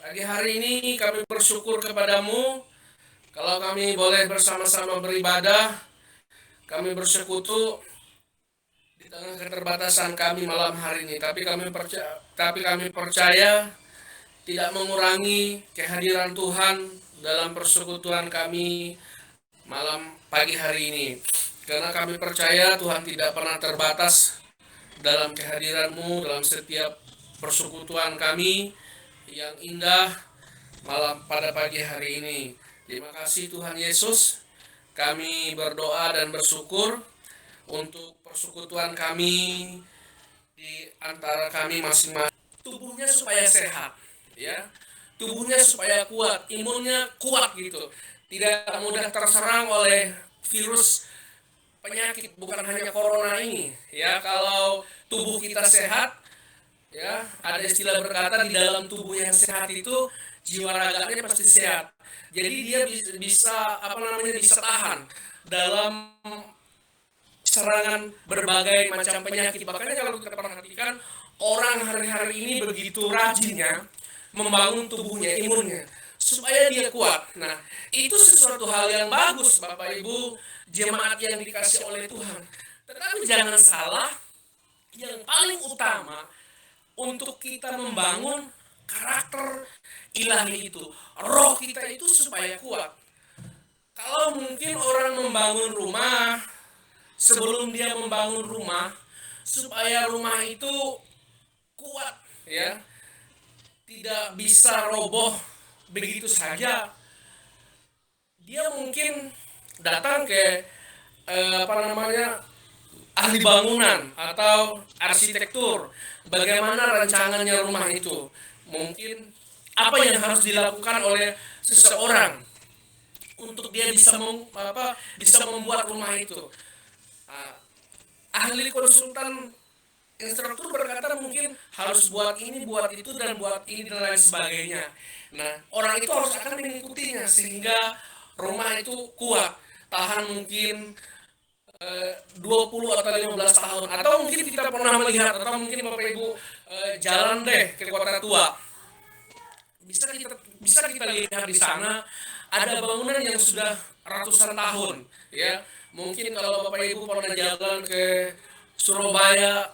Pagi hari ini kami bersyukur kepadamu kalau kami boleh bersama-sama beribadah, kami bersekutu di tengah keterbatasan kami malam hari ini. Tapi kami percaya tidak mengurangi kehadiran Tuhan dalam persekutuan kami malam pagi hari ini. Karena kami percaya Tuhan tidak pernah terbatas dalam kehadiran-Mu dalam setiap persekutuan kami yang indah malam pada pagi hari ini. Terima kasih Tuhan Yesus. Kami berdoa dan bersyukur untuk persekutuan kami di antara kami masing-masing. Tubuhnya supaya sehat, ya. Tubuhnya supaya kuat, imunnya kuat gitu. Tidak mudah terserang oleh virus penyakit, bukan hanya corona ini, ya. Kalau tubuh kita sehat, ya, ada istilah berkata di dalam tubuh yang sehat itu jiwa raganya pasti sehat. Jadi dia bisa apa namanya bisa tahan dalam serangan berbagai macam penyakit. Makanya kalau kita perhatikan orang hari-hari ini begitu rajinnya membangun tubuhnya, imunnya supaya dia kuat. Nah, itu sesuatu hal yang bagus Bapak Ibu jemaat yang dikasih oleh Tuhan. Tetapi jangan salah, yang paling utama untuk kita membangun karakter ilahi itu, roh kita itu supaya kuat. Kalau mungkin orang membangun rumah, sebelum dia membangun rumah, supaya rumah itu kuat, ya, tidak bisa roboh begitu saja, dia mungkin datang ke apa namanya ahli bangunan atau arsitektur, bagaimana rancangannya rumah itu, mungkin apa yang harus dilakukan oleh seseorang untuk dia bisa membuat rumah itu. Nah, ahli konsultan instruktur berkata mungkin harus buat ini, buat itu, dan buat ini dan lain sebagainya. Nah, orang itu harus akan mengikutinya sehingga rumah itu kuat, tahan mungkin 20 atau 15 tahun. Atau mungkin kita pernah melihat, atau mungkin Bapak Ibu jalan deh ke kota tua. Bisa kita lihat di sana ada bangunan yang sudah ratusan tahun, ya. Mungkin kalau Bapak Ibu pernah jalan ke Surabaya,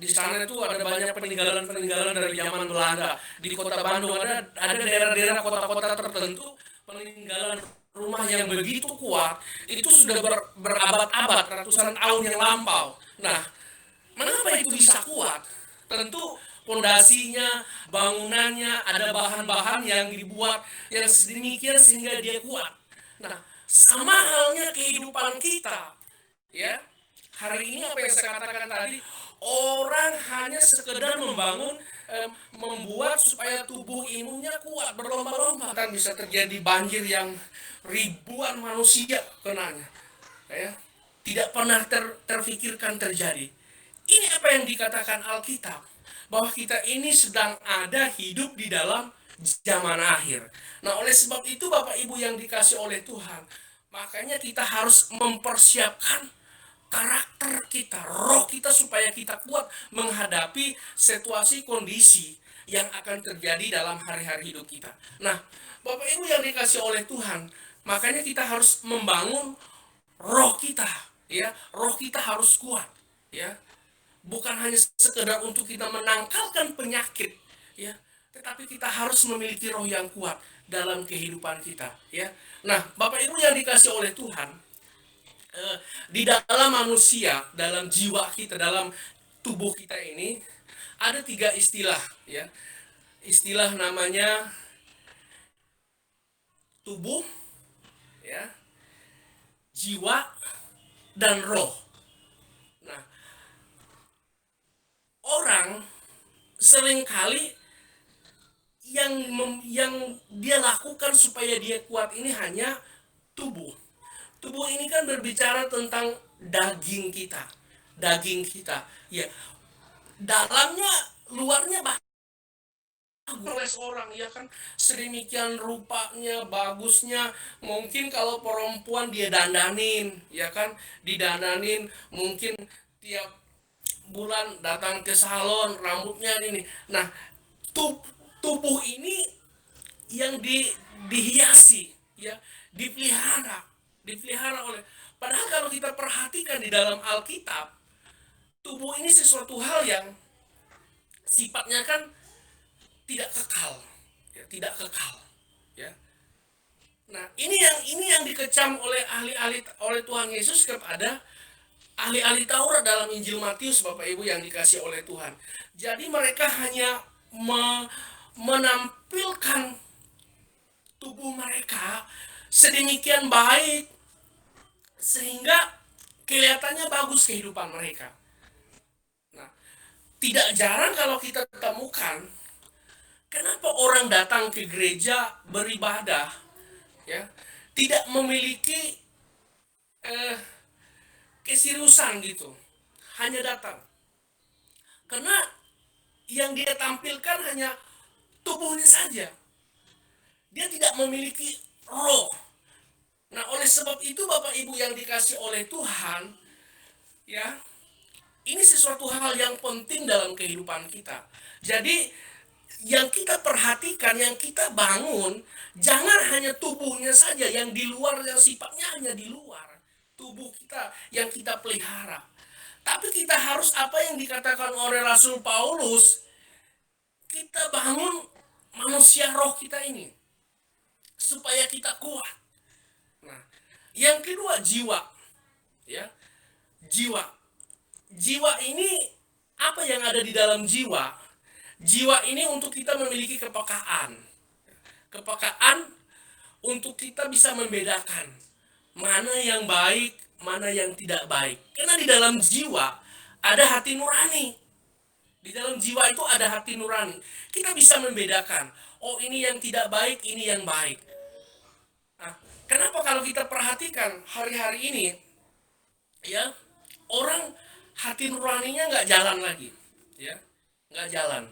di sana itu ada banyak peninggalan-peninggalan dari zaman Belanda. Di Kota Bandung ada daerah-daerah kota-kota tertentu peninggalan rumah yang begitu kuat, itu sudah berabad-abad, ratusan tahun yang lampau. Nah, mengapa itu bisa kuat? Tentu pondasinya, bangunannya, ada bahan-bahan yang dibuat yang sedemikian sehingga dia kuat. Nah, sama halnya kehidupan kita, ya. Hari ini apa yang saya katakan tadi, orang hanya sekedar membuat supaya tubuh imunnya kuat, berlomba-lomba, dan bisa terjadi banjir yang ribuan manusia kenanya, ya. Tidak pernah terfikirkan terjadi. Ini apa yang dikatakan Alkitab, bahwa kita ini sedang ada hidup di dalam zaman akhir. Nah, oleh sebab itu Bapak Ibu yang dikasih oleh Tuhan, makanya kita harus mempersiapkan karakter kita, roh kita supaya kita kuat menghadapi situasi kondisi yang akan terjadi dalam hari-hari hidup kita. Nah, Bapak Ibu yang dikasih oleh Tuhan, makanya kita harus membangun roh kita, ya. Roh kita harus kuat, ya. Bukan hanya sekedar untuk kita menangkalkan penyakit, ya, tetapi kita harus memiliki roh yang kuat dalam kehidupan kita, ya. Nah, Bapak Ibu yang dikasih oleh Tuhan, di dalam manusia, dalam jiwa kita, dalam tubuh kita ini ada 3 istilah, ya. Istilah namanya tubuh, ya, jiwa, dan roh. Nah, orang seringkali yang dia lakukan supaya dia kuat ini hanya tubuh. Tubuh ini kan berbicara tentang daging kita. Daging kita, ya. Dalamnya, luarnya bagus orang, ya kan, sedemikian rupanya, bagusnya. Mungkin kalau perempuan dia dandanin, ya kan, didandanin, mungkin tiap bulan datang ke salon, rambutnya ini. Nah, tubuh ini yang dihiasi, ya, dipelihara oleh. Padahal kalau kita perhatikan di dalam Alkitab, tubuh ini sesuatu hal yang sifatnya kan tidak kekal, ya, tidak kekal, ya. Nah, ini yang dikecam oleh ahli-ahli, oleh Tuhan Yesus kepada ahli-ahli Taurat dalam Injil Matius, Bapak Ibu yang dikasih oleh Tuhan. Jadi mereka hanya menampilkan tubuh mereka sedemikian baik sehingga kelihatannya bagus kehidupan mereka. Nah, tidak jarang kalau kita temukan kenapa orang datang ke gereja beribadah, ya, tidak memiliki keseriusan gitu, hanya datang karena yang dia tampilkan hanya tubuhnya saja, dia tidak memiliki roh. Nah, oleh sebab itu Bapak Ibu yang dikasih oleh Tuhan, ya, ini sesuatu hal yang penting dalam kehidupan kita. Jadi yang kita perhatikan, yang kita bangun, jangan hanya tubuhnya saja yang di luar, yang sifatnya hanya di luar tubuh kita yang kita pelihara. Tapi kita harus apa yang dikatakan oleh Rasul Paulus, kita bangun manusia roh kita ini supaya kita kuat. Nah, yang kedua jiwa, ya, jiwa. Jiwa ini apa yang ada di dalam jiwa? Jiwa ini untuk kita memiliki kepekaan. Kepekaan untuk kita bisa membedakan mana yang baik, mana yang tidak baik. Karena di dalam jiwa ada hati nurani. Di dalam jiwa itu ada hati nurani. Kita bisa membedakan, oh ini yang tidak baik, ini yang baik. Nah, kenapa kalau kita perhatikan hari-hari ini, ya, orang hati nuraninya nggak jalan lagi, ya, nggak jalan.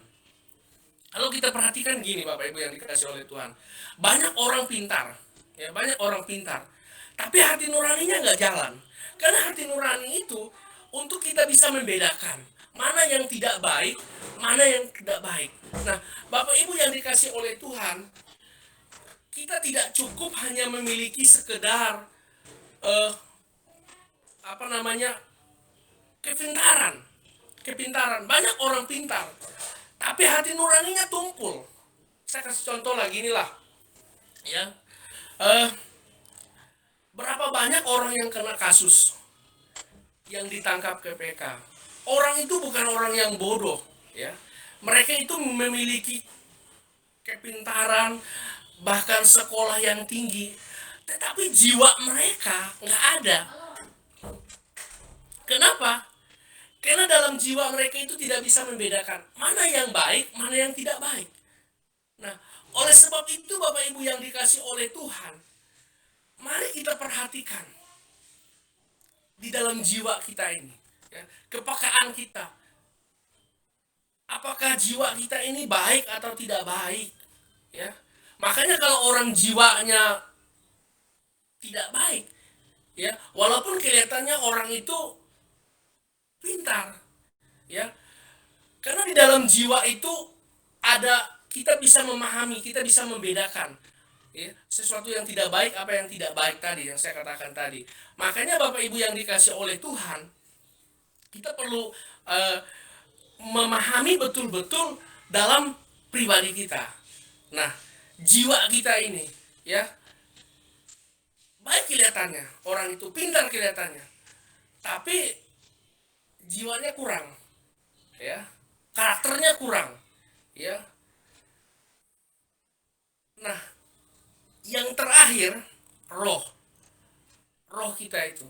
Kalau kita perhatikan gini, Bapak Ibu yang dikasih oleh Tuhan, banyak orang pintar, ya, banyak orang pintar, tapi hati nuraninya nggak jalan. Karena hati nurani itu untuk kita bisa membedakan mana yang tidak baik, mana yang tidak baik. Nah, Bapak Ibu yang dikasih oleh Tuhan, kita tidak cukup hanya memiliki sekedar kepintaran. Banyak orang pintar, tapi hati nuraninya tumpul. Saya kasih contoh lagi inilah, ya. Berapa banyak orang yang kena kasus, yang ditangkap KPK. Orang itu bukan orang yang bodoh, ya. Mereka itu memiliki kepintaran, bahkan sekolah yang tinggi, tetapi jiwa mereka nggak ada. Kenapa? Karena dalam jiwa mereka itu tidak bisa membedakan mana yang baik, mana yang tidak baik. Nah, oleh sebab itu Bapak Ibu yang dikasih oleh Tuhan, mari kita perhatikan di dalam jiwa kita ini, ya, kepekaan kita. Apakah jiwa kita ini baik atau tidak baik? Ya, makanya kalau orang jiwanya tidak baik, ya, walaupun kelihatannya orang itu pintar, ya, karena di dalam jiwa itu ada, kita bisa memahami, kita bisa membedakan, ya, sesuatu yang tidak baik, apa yang tidak baik tadi yang saya katakan tadi. Makanya Bapak Ibu yang dikasih oleh Tuhan, kita perlu memahami betul-betul dalam pribadi kita. Nah, jiwa kita ini, ya, baik kelihatannya, orang itu pintar kelihatannya, tapi jiwanya kurang, ya, karakternya kurang, ya. Nah, yang terakhir, roh kita itu.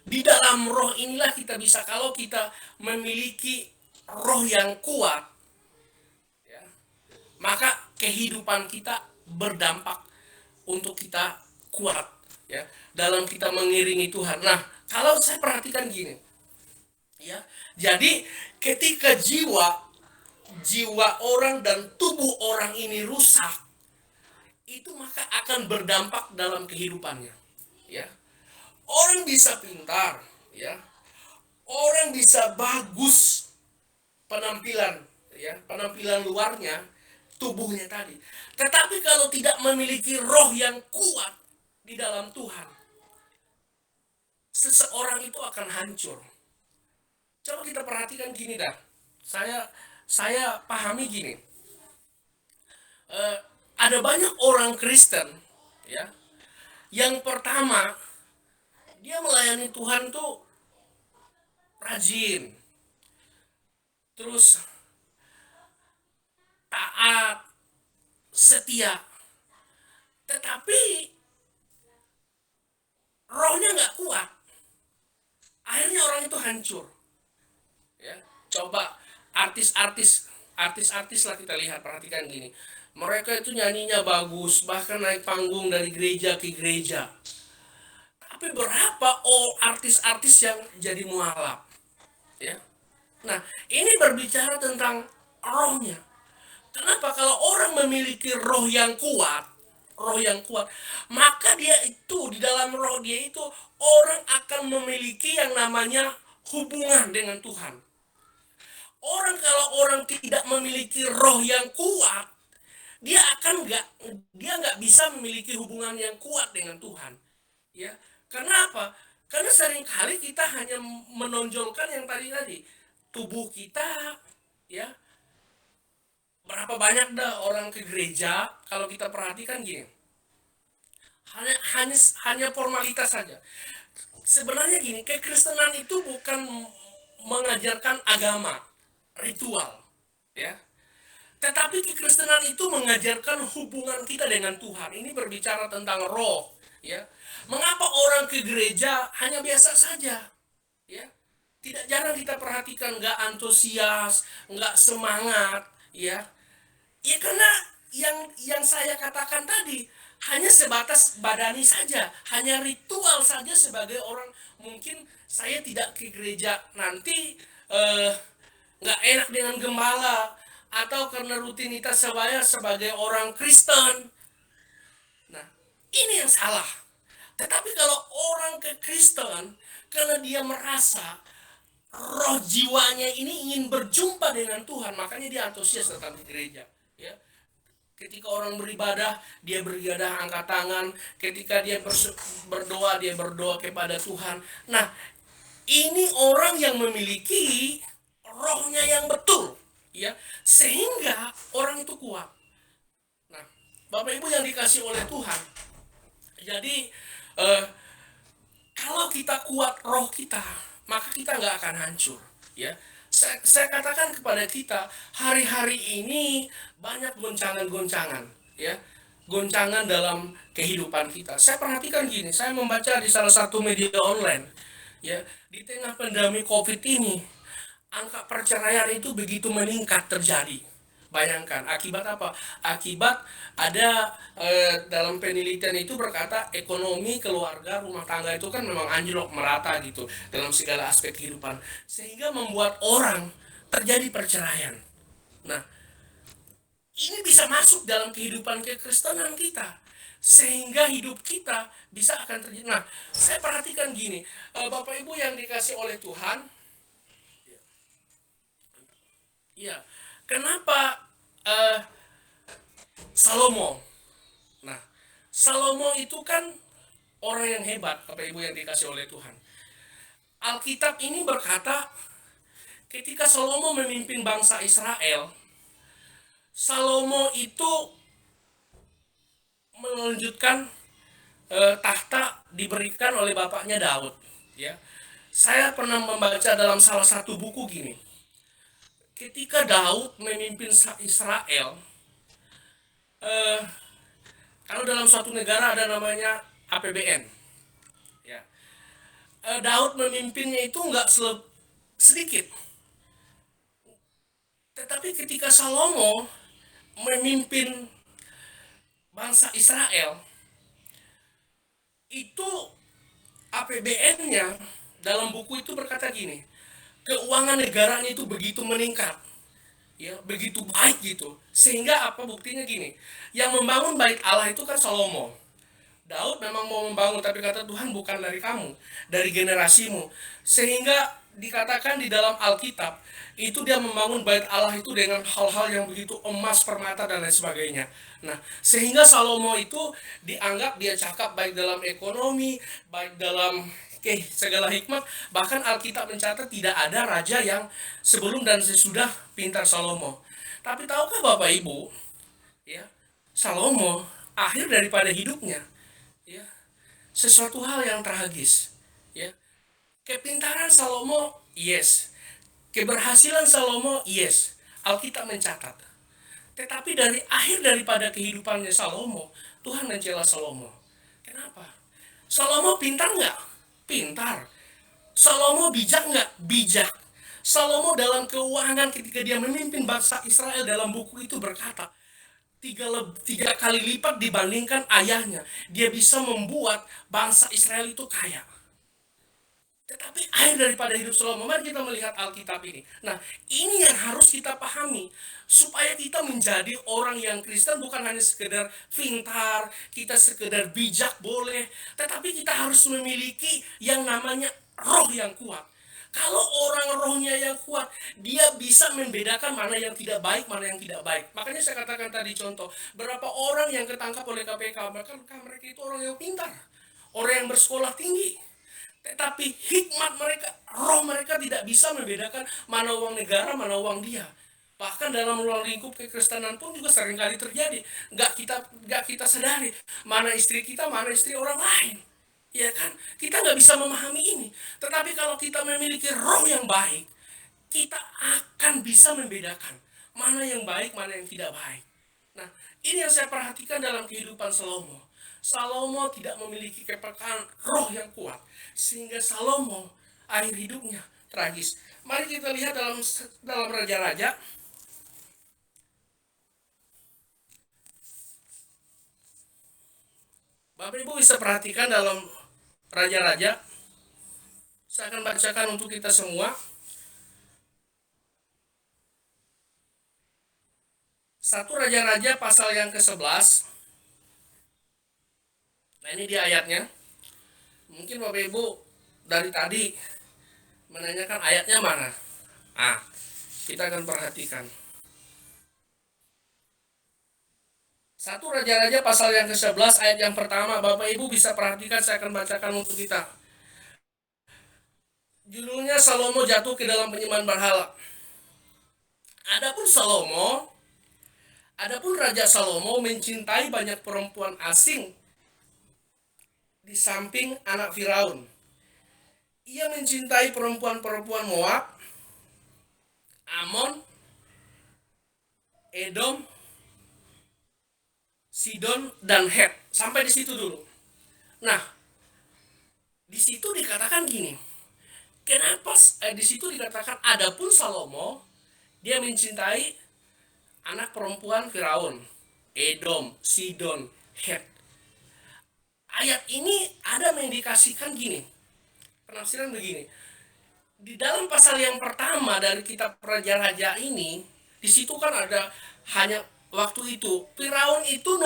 Di dalam roh inilah kita bisa, kalau kita memiliki roh yang kuat, ya, maka kehidupan kita berdampak untuk kita kuat, ya, dalam kita mengiringi Tuhan. Nah, kalau saya perhatikan gini, ya, jadi ketika jiwa orang dan tubuh orang ini rusak, itu maka akan berdampak dalam kehidupannya, ya. Orang bisa pintar, ya, orang bisa bagus penampilan, ya, penampilan luarnya, tubuhnya tadi. Tetapi kalau tidak memiliki roh yang kuat di dalam Tuhan, seseorang itu akan hancur. Coba kita perhatikan gini dah. Saya pahami gini. Ada banyak orang Kristen, ya. Yang pertama, dia melayani Tuhan tuh rajin, terus taat, setia. Tetapi rohnya nggak kuat. Akhirnya orang itu hancur. Ya, coba artis-artis lah kita lihat, perhatikan gini. Mereka itu nyanyinya bagus, bahkan naik panggung dari gereja ke gereja. Tapi berapa artis-artis yang jadi mualaf? Ya. Nah, ini berbicara tentang rohnya. Kenapa? Kalau orang memiliki roh yang kuat, maka dia itu di dalam roh dia itu orang akan memiliki yang namanya hubungan dengan Tuhan. Kalau orang tidak memiliki roh yang kuat, dia nggak bisa memiliki hubungan yang kuat dengan Tuhan. Ya, karena apa? Karena seringkali kita hanya menonjolkan yang tadi tubuh kita, ya. Berapa banyak dah orang ke gereja, kalau kita perhatikan gini, hanya formalitas saja. Sebenarnya gini, kekristenan itu bukan mengajarkan agama, ritual, ya. Tetapi kekristenan itu mengajarkan hubungan kita dengan Tuhan. Ini berbicara tentang roh, ya. Mengapa orang ke gereja hanya biasa saja, ya? Tidak jarang kita perhatikan nggak antusias, nggak semangat, ya. Ya karena yang saya katakan tadi hanya sebatas badani saja, hanya ritual saja sebagai orang. Mungkin saya tidak ke gereja nanti nggak enak dengan gembala, atau karena rutinitas saya sebagai orang Kristen. Nah, ini yang salah. Tetapi kalau orang ke Kristen, karena dia merasa roh jiwanya ini ingin berjumpa dengan Tuhan, makanya dia antusias datang di gereja. Ya, ketika orang beribadah, dia beribadah angkat tangan. Ketika dia berdoa, dia berdoa kepada Tuhan. Nah, ini orang yang memiliki rohnya yang betul, ya, sehingga orang itu kuat. Nah, Bapak Ibu yang dikasih oleh Tuhan, jadi kalau kita kuat roh kita, maka kita nggak akan hancur, ya. Saya katakan kepada kita, hari-hari ini banyak goncangan-goncangan, ya, goncangan dalam kehidupan kita. Saya perhatikan gini, saya membaca di salah satu media online, ya, di tengah pandemi COVID ini, angka perceraian itu begitu meningkat terjadi. Bayangkan, akibat apa? Akibat ada dalam penelitian itu berkata ekonomi keluarga rumah tangga itu kan memang anjlok merata gitu dalam segala aspek kehidupan, sehingga membuat orang terjadi perceraian. Nah, ini bisa masuk dalam kehidupan kekristenan kita, sehingga hidup kita bisa akan terjadi. Nah, saya perhatikan gini, Bapak Ibu yang dikasih oleh Tuhan, ya, kenapa Salomo? Nah, Salomo itu kan orang yang hebat, Bapak Ibu yang dikasih oleh Tuhan. Alkitab ini berkata, ketika Salomo memimpin bangsa Israel, Salomo itu melanjutkan tahta diberikan oleh bapaknya Daud. Ya, saya pernah membaca dalam salah satu buku gini. Ketika Daud memimpin Israel, kalau dalam suatu negara ada namanya APBN, ya, Daud memimpinnya itu nggak sedikit. Tetapi ketika Salomo memimpin bangsa Israel, itu APBN-nya dalam buku itu berkata gini, keuangan negaranya itu begitu meningkat, ya, begitu baik gitu, sehingga apa buktinya gini, yang membangun bait Allah itu kan Salomo. Daud memang mau membangun, tapi kata Tuhan bukan dari kamu, dari generasimu, sehingga dikatakan di dalam Alkitab, itu dia membangun bait Allah itu dengan hal-hal yang begitu emas, permata, dan lain sebagainya. Nah, sehingga Salomo itu dianggap dia cakap baik dalam ekonomi, baik dalam segala hikmat. Bahkan Alkitab mencatat tidak ada raja yang sebelum dan sesudah pintar Salomo. Tapi tahukah Bapak Ibu, ya, Salomo akhir daripada hidupnya, ya, sesuatu hal yang tragis, ya. Kepintaran Salomo, yes. Keberhasilan Salomo, yes. Alkitab mencatat. Tetapi dari akhir daripada kehidupannya Salomo, Tuhan mencela Salomo. Kenapa? Salomo pintar nggak? Pintar. Salomo bijak nggak? Bijak. Salomo dalam keuangan ketika dia memimpin bangsa Israel dalam buku itu berkata, tiga kali lipat dibandingkan ayahnya. Dia bisa membuat bangsa Israel itu kaya. Tetapi akhir daripada hidup Salomo, mari kita melihat Alkitab ini. Nah, ini yang harus kita pahami. Supaya kita menjadi orang yang Kristen bukan hanya sekedar pintar, kita sekedar bijak boleh. Tetapi kita harus memiliki yang namanya roh yang kuat. Kalau orang rohnya yang kuat, dia bisa membedakan mana yang tidak baik, mana yang tidak baik. Makanya saya katakan tadi contoh, berapa orang yang ketangkap oleh KPK, bahkan mereka itu orang yang pintar, orang yang bersekolah tinggi. Tetapi hikmat mereka, roh mereka tidak bisa membedakan mana uang negara, mana uang dia. Bahkan dalam ruang lingkup kekristenan pun juga seringkali terjadi. Nggak kita sadari mana istri kita, mana istri orang lain. Ya kan? Kita nggak bisa memahami ini. Tetapi kalau kita memiliki roh yang baik, kita akan bisa membedakan mana yang baik, mana yang tidak baik. Nah, ini yang saya perhatikan dalam kehidupan Salomo. Salomo tidak memiliki kepekaan roh yang kuat, sehingga Salomo akhir hidupnya tragis. Mari kita lihat dalam Raja-Raja. Bapak Ibu bisa perhatikan dalam Raja-Raja. Saya akan bacakan untuk kita semua. 1 Raja-Raja pasal yang ke-11. Nah, ini dia ayatnya. Mungkin Bapak Ibu dari tadi menanyakan ayatnya mana. Kita akan perhatikan. 1 Raja-Raja pasal yang ke-11 ayat yang pertama. Bapak Ibu bisa perhatikan, saya akan bacakan untuk kita. Judulnya Salomo jatuh ke dalam penyembahan berhala. Adapun Raja Salomo mencintai banyak perempuan asing di samping anak Firaun. Ia mencintai perempuan-perempuan Moab, Amon, Edom, Sidon, dan Het. Sampai di situ dulu. Nah, di situ dikatakan gini. Kenapa di situ dikatakan adapun Salomo dia mencintai anak perempuan Firaun, Edom, Sidon, Het. Ayat ini ada mengindikasikan gini. Penafsiran begini. Di dalam pasal yang pertama dari kitab Raja-Raja ini, di situ kan ada hanya waktu itu Firaun itu